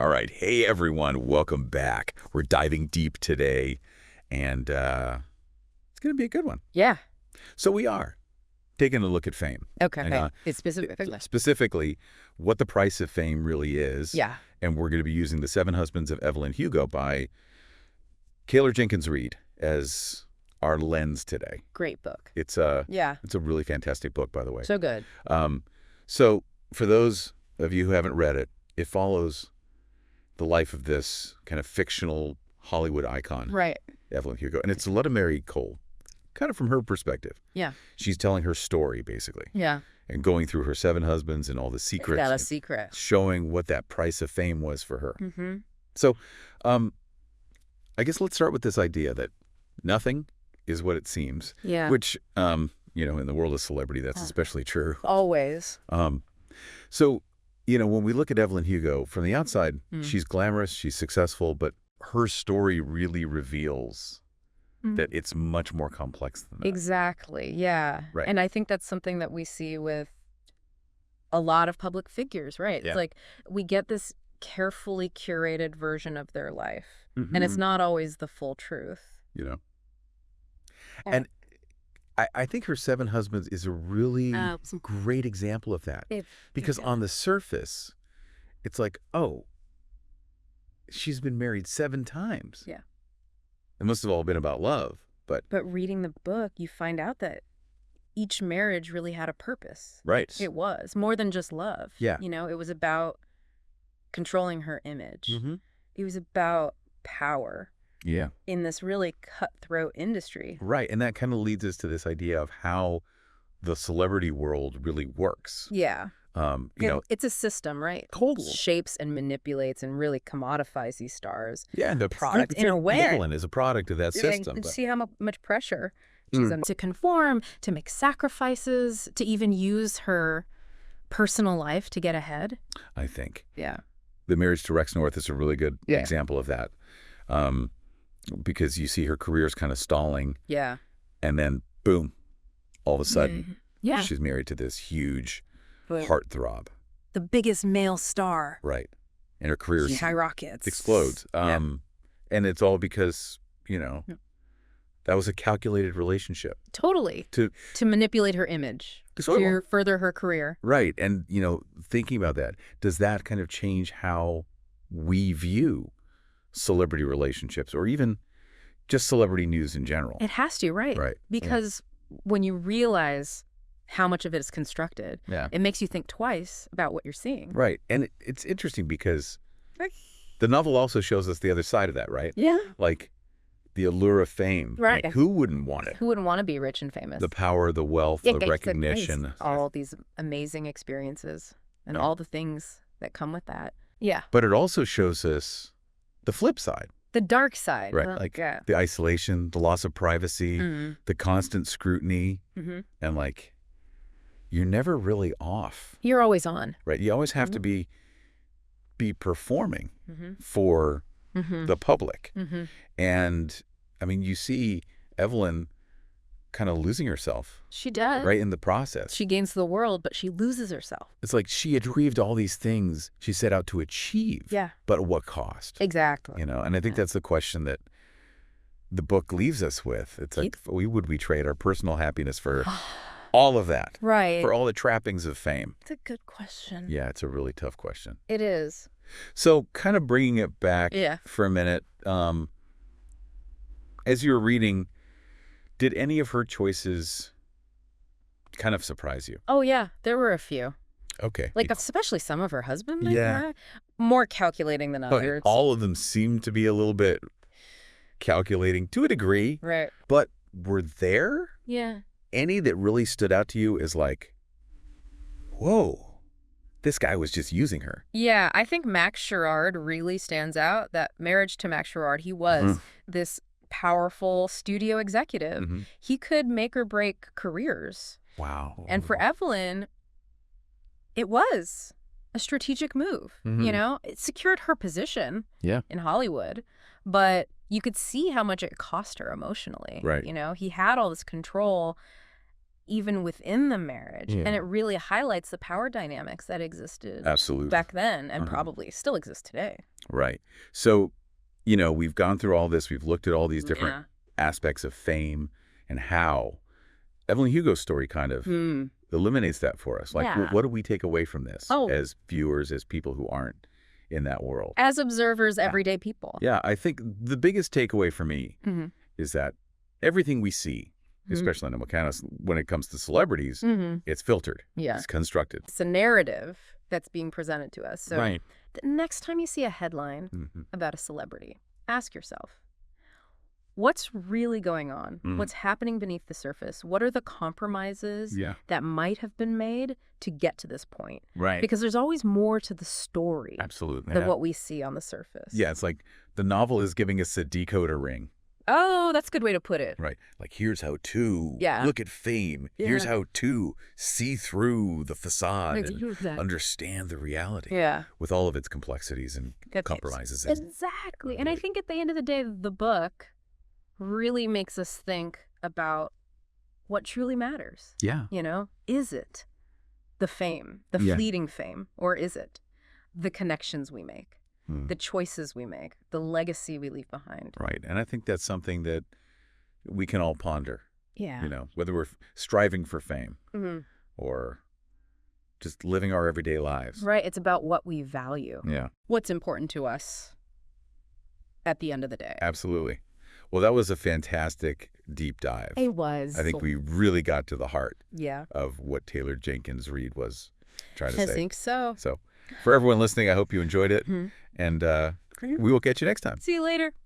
All right. Hey, everyone. Welcome back. We're diving deep today, and it's going to be a good one. Yeah. So we are taking a look at fame. Okay. And, It's specifically. specifically, what the price of fame really is. Yeah. And we're going to be using The Seven Husbands of Evelyn Hugo by Taylor Jenkins Reid as our lens today. Great book. It's Yeah. a really fantastic book, by the way. So good. So for those of you who haven't read it, it follows the life of this kind of fictional Hollywood icon, Right. Evelyn Hugo. And it's a lot of Mary Cole, kind of from her perspective. Yeah. She's telling her story, basically, Yeah. and going through her seven husbands and all the secrets. Got a and secret. showing what that price of fame was for her. Mm-hmm. So I guess let's start with this idea that nothing is what it seems, Yeah. which, in the world of celebrity, that's especially true. Always. So, when we look at Evelyn Hugo from the outside, she's glamorous, she's successful, but her story really reveals that it's much more complex than that. Exactly. Yeah. Right. And I think that's something that we see with a lot of public figures, right? Yeah. It's like we get this carefully curated version of their life, and it's Mhm. not always the full truth. And I think her seven husbands is a really great example of that. Because on the surface, it's like, oh, she's been married 7 times. Yeah. It must have all been about love, but reading the book, you find out that each marriage really had a purpose. right. It was more than just love. Yeah. It was about controlling her image. Mm-hmm. It was about power Yeah. in this really cutthroat industry. Right. And that kind of leads us to this idea of how the celebrity world really works. Yeah. It's a system, right? Total. Shapes and manipulates and really commodifies these stars. Yeah, and the Product in a way. Evelyn is a product of that system. And but- see how much pressure she's under to conform, to make sacrifices, to even use her personal life to get ahead. I think Yeah. the marriage to Rex North is a really good Yeah. example of that, because you see her career is kind of stalling, Yeah. and then boom, all of a sudden Yeah. she's married to this huge But heartthrob. the biggest male star Right, and her career skyrockets. explodes. Yeah. And it's all because that was a calculated relationship. Totally. To manipulate her image, So- to further her career. Right, and thinking about that, does that kind of change how we view celebrity relationships, or even just celebrity news in general? It has to, right? Right. Because when you realize how much of it is constructed, Yeah. it makes you think twice about what you're seeing. Right, and it's interesting because the novel also shows us the other side of that, right? Yeah. Like the allure of fame. Right. Like, who wouldn't want it? Who wouldn't want to be rich and famous? The power, the wealth, Yeah, the guys, recognition. all these amazing experiences and all the things that come with that. Yeah. But it also shows us the flip side, The dark side. right? Like the isolation, the loss of privacy, the constant scrutiny, and you're never really off, You're always on. right? You always have to be performing for the public. And I mean, you see Evelyn kind of losing herself She does. right in the process. She gains the world, but she loses herself. It's like she had achieved all these things she set out to achieve. Yeah. But at what cost? Exactly. And I think that's the question that the book leaves us with. It's like, would we trade our personal happiness for all of that? Right. For all the trappings of fame? It's a good question. Yeah, it's a really tough question. It is. So kind of bringing it back for a minute, as you were reading, did any of her choices kind of surprise you? Oh, yeah. There were a few. Okay. Especially some of her husband. Yeah. More calculating than Okay, others. all of them seem to be a little bit calculating to a degree. Right. But were there Yeah. any that really stood out to you as like, whoa, this guy was just using her? Yeah. I think Max Sherrard really stands out. That marriage to Max Sherrard, he was this powerful studio executive. He could make or break careers. Wow. And for Evelyn, it was a strategic move. It secured her position in Hollywood, but you could see how much it cost her emotionally. Right. He had all this control, even within the marriage. And it really highlights the power dynamics that existed back then and probably still exist today. Right. So, you know, we've gone through all this. We've looked at all these different aspects of fame and how Evelyn Hugo's story kind of eliminates that for us. Like, what do we take away from this as viewers, as people who aren't in that world? As observers, everyday people. Yeah, I think the biggest takeaway for me is that everything we see, especially in when it comes to celebrities, it's filtered. Yeah. It's constructed. It's a narrative that's being presented to us. So the next time you see a headline about a celebrity, ask yourself, what's really going on? What's happening beneath the surface? What are the compromises that might have been made to get to this point? Right. Because there's always more to the story than what we see on the surface. Yeah, it's like the novel is giving us a decoder ring. Oh, that's a good way to put it. Right. Like, here's how to look at fame. Here's how to see through the facade and understand the reality with all of its complexities and compromises. Exactly. And I think at the end of the day, the book really makes us think about what truly matters. Yeah. You know, is it the fame, the fleeting fame, or is it the connections we make, the choices we make, the legacy we leave behind? Right. And I think that's something that we can all ponder. Yeah. You know, whether we're striving for fame or just living our everyday lives. Right. It's about what we value. Yeah. What's important to us at the end of the day. Absolutely. Well, that was a fantastic deep dive. It was. I think we really got to the heart of what Taylor Jenkins Reid was trying to say. I think so. So for everyone listening, I hope you enjoyed it. And we will catch you next time. See you later.